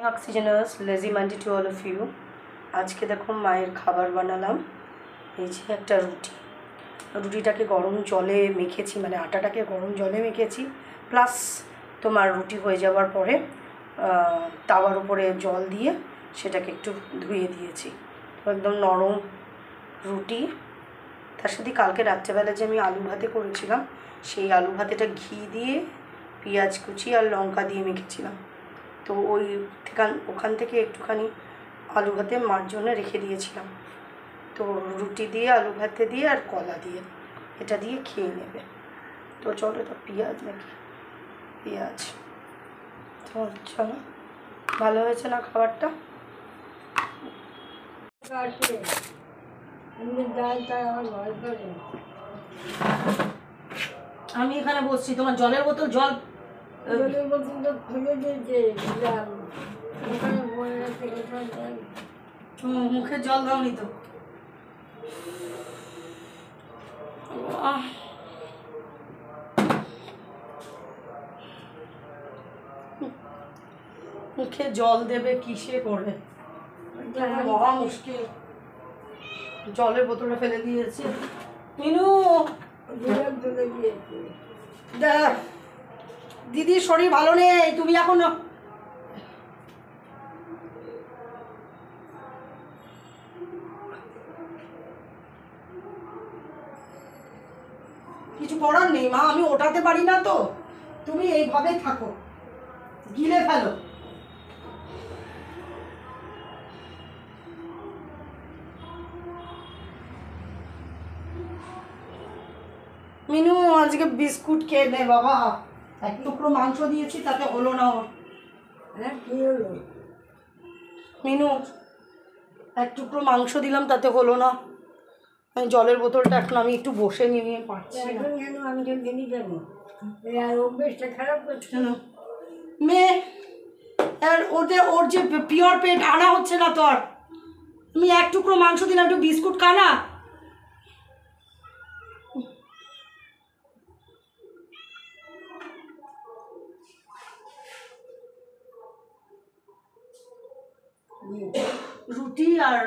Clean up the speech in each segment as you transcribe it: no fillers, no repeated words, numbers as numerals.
অক্সিজেনাস lazy Monday to all of you. আজকে দেখো মায়ের খাবার বানালাম। এই যে একটা রুটিটাকে গরম জলে মেখেছি, মানে আটাটাকে গরম জলে মেখেছি, প্লাস তোমার রুটি হয়ে যাওয়ার পরে তাওয়ার উপরে জল দিয়ে সেটাকে একটু ধুয়ে দিয়েছি। একদম নরম রুটি। তার সাথে কালকে রাত্রেবেলা যে আমি আলু ভাতে করেছিলাম, সেই আলু ভাতেটা ঘি দিয়ে পেঁয়াজ কুচি আর লঙ্কা দিয়ে মেখেছিলাম। তো ওখান থেকে একটুখানি আলু ভাতে মার জন্য রেখে দিয়েছিলাম। তো রুটি দিয়ে আলু ভাতে দিয়ে আর কলা দিয়ে এটা দিয়ে খেয়ে নেবে। তো চলো, এটা পেঁয়াজ নাকি পেঁয়াজ। তো চলো, ভালো হয়েছে না খাবারটা? আমি এখানে বসছি, তোমার জলের বোতল জলের বোতলটা খুলে দিয়েছে, মুখে জল দাওনি তো? মুখে জল দেবে কিসে করে? মহা মুশকিল। জলের বোতলটা ফেলে দিয়েছে। মিনু, দিদির শরীর ভালো নেই, তুমি এখনো কিছু করার নেই মা, আমি ওঠাতে পারি না, তো তুমি এইভাবে থাকো, গিলে ফেলো। মিনু, আজকে বিস্কুট খেয়ে নে বাবা। এক টুকরো মাংস দিয়েছি, তাতে হলো না ওর। হ্যাঁ, কি হলো মিনু? এক টুকরো মাংস দিলাম, তাতে হলো না। আমি জলের বোতলটা এখন আমি একটু বসে নিয়ে পারছি না। আমি তো দিনই যাবো, আর অভ্যেসটা খারাপ করছে না মেয়ে। আর ওর যে পিওর পেট আনা হচ্ছে না তো। আর আমি এক টুকরো মাংস দিলাম, একটু বিস্কুট খানা। রুটি আর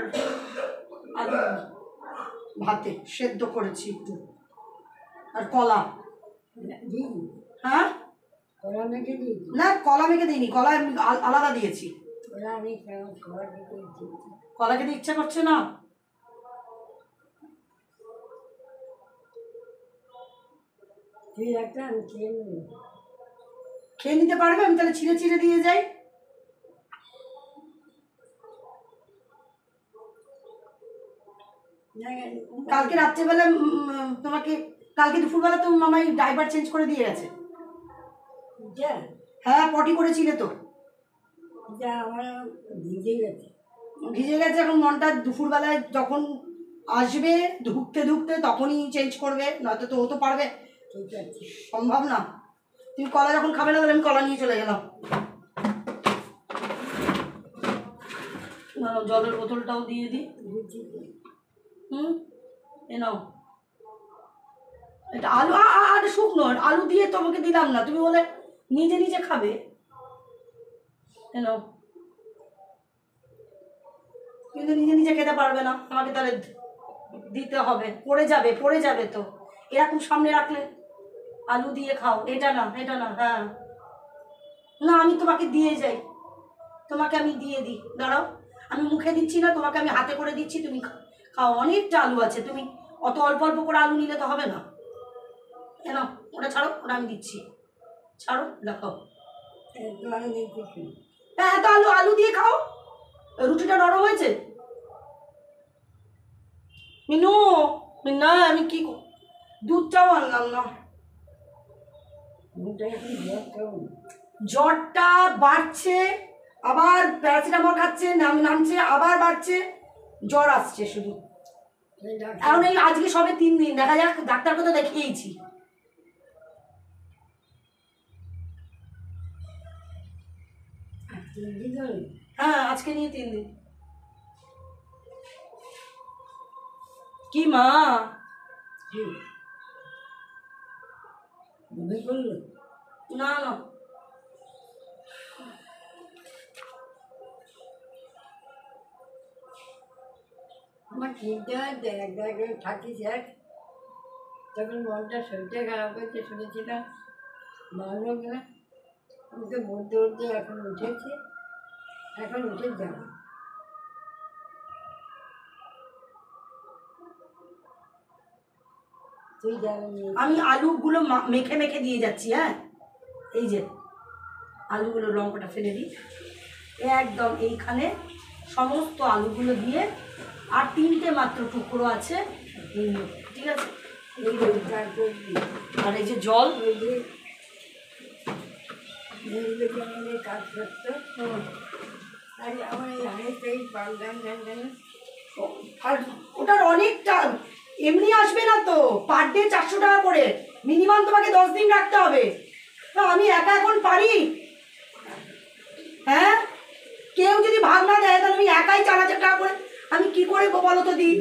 আলু ভাতে সেদ্ধ করেছি একটু, আর কলা। হ্যাঁ, কলা মেখে দিয়েছি না? কলা মেখে দিইনি, কলা আলাদা দিয়েছি। কলা খেতে ইচ্ছা করছে না? খেয়ে নিতে পারবে? আমি তাহলে ছিঁড়ে ছিঁড়ে দিয়ে যাই। কালকে রাত্রেবেলা তোমাকে, কালকে দুপুরবেলা তো মামাই ডাইপার চেঞ্জ করে দিয়ে গেছে। হ্যাঁ, পটি করেছিলে তো। ভিজে গেছে। এখন মনটা দুপুরবেলায় যখন আসবে ধুকতে ধুকতে তখনই চেঞ্জ করবে, নয়তো তো ও তো পারবে, সম্ভব না। তুমি কলা যখন খাবে না, তাহলে আমি কলা নিয়ে চলে গেলাম। জলের বোতলটাও দিয়ে দিই। এ নাও, এটা আলু আর শুকনো আলু দিয়ে তোমাকে দিলাম না, তুমি বলে নিজে নিজে খাবে। এ নাও, কিন্তু নিজে নিজে খেতে পারবে না, আমাকে তাহলে দিতে হবে। পড়ে যাবে তো। এরকম সামনে রাখলে আলু দিয়ে খাও, এটা না। হ্যাঁ না, আমি তোমাকে দিয়ে যাই, তোমাকে আমি দিয়ে দিই। দাঁড়াও, আমি মুখে দিচ্ছি না, তোমাকে আমি হাতে করে দিচ্ছি, তুমি খাও। অনেকটা আলু আছে, তুমি অত অল্প অল্প করে আলু নিলে তো হবে না। না, ওটা ছাড়ো, ওটা আমি দিচ্ছি। ছাড়ো, দেখো। হ্যাঁ, এত আলু দিয়ে খাও। রুটিটা নরম হয়েছে মিনু। না, আমি কি দুধটাও আনলাম না। জ্বরটা বাড়ছে, আবার প্যারাসিটামল খাচ্ছে, নামছে, আবার বাড়ছে, জ্বর আসছে শুধু। এখন এই আজকে সবে 3 দিন, দেখা যাক। ডাক্তারকে তো দেখিয়েছি। হ্যাঁ, আজকে নিয়ে 3 দিন। কি মা? না, আমার চিন্তা এক জায়গায় থাকি স্যার, তখন মনটা শরীরটা খারাপ হয়েছে শুনেছিলাম, ভালো গেলে আমাকে বলতে বলতে এখন উঠেছে, এখন উঠে যাবে। তুই যাবে? আমি আলুগুলো মেখে মেখে দিয়ে যাচ্ছি। হ্যাঁ, এই যে আলুগুলো লঙ্কাটা ফেলে দিই, একদম এইখানে সমস্ত আলুগুলো দিয়ে, আর 3টে মাত্র টুকরো আছে, ঠিক আছে। আর এই যে জল, কাজ করতো, আর আমার এই অনেকটাই পারলাম জানেন। আর ওটার অনেকটা এমনি আসবে না তো, পার ডে 400 টাকা করে মিনিমাম, তোমাকে 10 দিন রাখতে হবে। আমি একা এখন পারি? হ্যাঁ, কেউ যদি ভাগ না দেয় তাহলে আমি একাই 4000 টাকা করে আমি কি করে বলো তো দিই?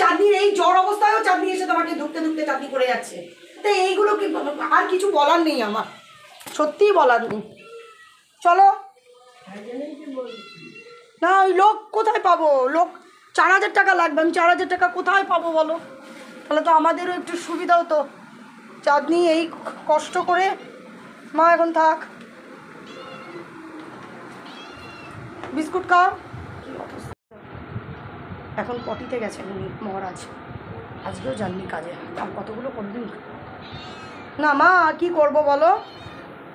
চাঁদনির এই জ্বর অবস্থায়ও চাঁদনি এসে তোমাকে ধুকতে ধুকতে চাঁদনি করে যাচ্ছে। তো এইগুলো কি, আর কিছু বলার নেই আমার, সত্যিই বলার নেই। চলো না, ওই লোক কোথায় পাবো? লোক 4000 টাকা লাগবে, আমি 4000 টাকা কোথায় পাবো বলো? তাহলে তো আমাদেরও একটু সুবিধা হতো। চাঁদনি এই কষ্ট করে, মা এখন থাক, বিস্কুট খাও। এখন পটিতে গেছেন উনি মহারাজ, আজকেও যাননি কাজে, আর কতগুলো করবেন না। মা কি করব বলো,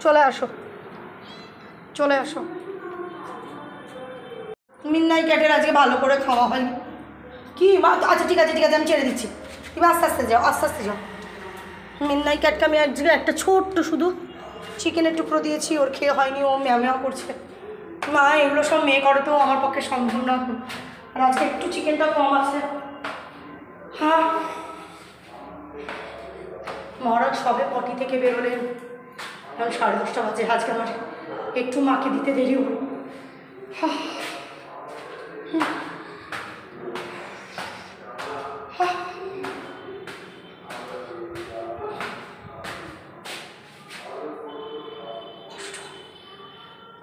চলে আসো, চলে আসো। মিডনাইট ক্যাটের আজকে ভালো করে খাওয়া হয়নি কি মা? আচ্ছা ঠিক আছে ঠিক আছে, আমি ছেড়ে দিচ্ছি, তুমি আস্তে আস্তে যাও, আস্তে আস্তে যাও। মিডনাইট ক্যাটকে আমি আজকে একটা ছোট্ট শুধু চিকেনের টুকরো দিয়েছি, ওর খেয়ে হয়নি, ও ম্যাও করছে। মা এগুলো সব মেয়ে করে তো আমার পক্ষে সম্ভব না, আর আজকে একটু চিকেনটা কম আছে। হ্যাঁ, মহারাজ সবে পটি থেকে বেরোলেন, এখন 10:30 বাজে। আজকে আমার একটু মাকে দিতে দেরি হলো।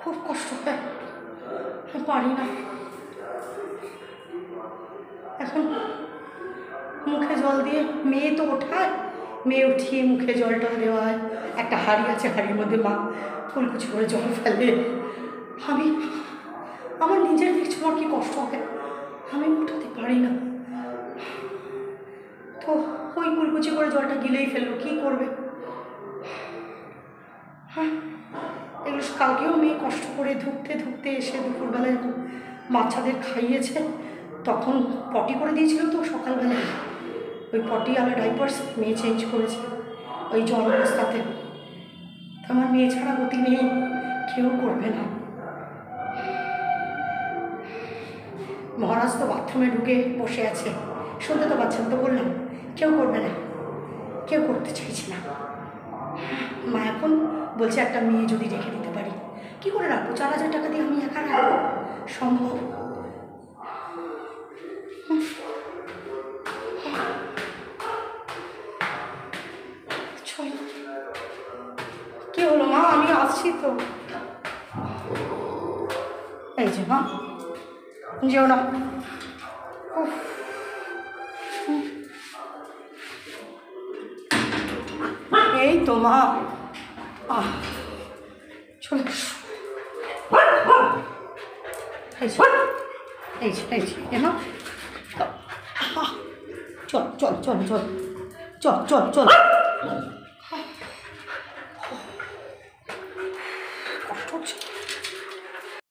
খুব কষ্ট হয়, পারি না। এখন মুখে জল দিয়ে মেয়ে তো ওঠায়, মেয়ে উঠিয়ে মুখে জলটা দেওয়া হয়। একটা হাঁড়ি আছে, হাঁড়ির মধ্যে মা কুলকুচি করে জল ফেলে। আমি আমার নিজের দেখছি আমার কি কষ্ট হয়, আমি উঠাতে পারি না। তো ওই কুলকুচি করে জলটা গিলেই ফেললো, কী করবে? হ্যাঁ, এগুলো কালকেও মেয়ে কষ্ট করে ধুকতে ধুকতে এসে দুপুরবেলায় বাচ্চাদের খাইয়েছে, তখন পটি করে দিয়েছিল তো সকালবেলায়, ওই পটি আলা ডাইপার্স মেয়ে চেঞ্জ করেছে ওই জ্বর অবস্থাতে। তো আমার মেয়ে ছাড়া গতি নেই, কেউ করবে না। মহারাজ তো বাথরুমে ঢুকে বসে আছে, শুনতে তো পাচ্ছেন, তো বললাম কেউ করবে না, কেউ করতে চাইছে না। মা এখন বলছে একটা মেয়ে যদি রেখে দিতে পারি। কি করে রাখবো? 4000 টাকা দিয়ে আমি একা রাখবো? সম্ভব? কি হলো মা? আমি আসছি তো, এই যে মা, যেও না। এই তো মা, চলে এই যে না, চল চল চল চল চল চল চল।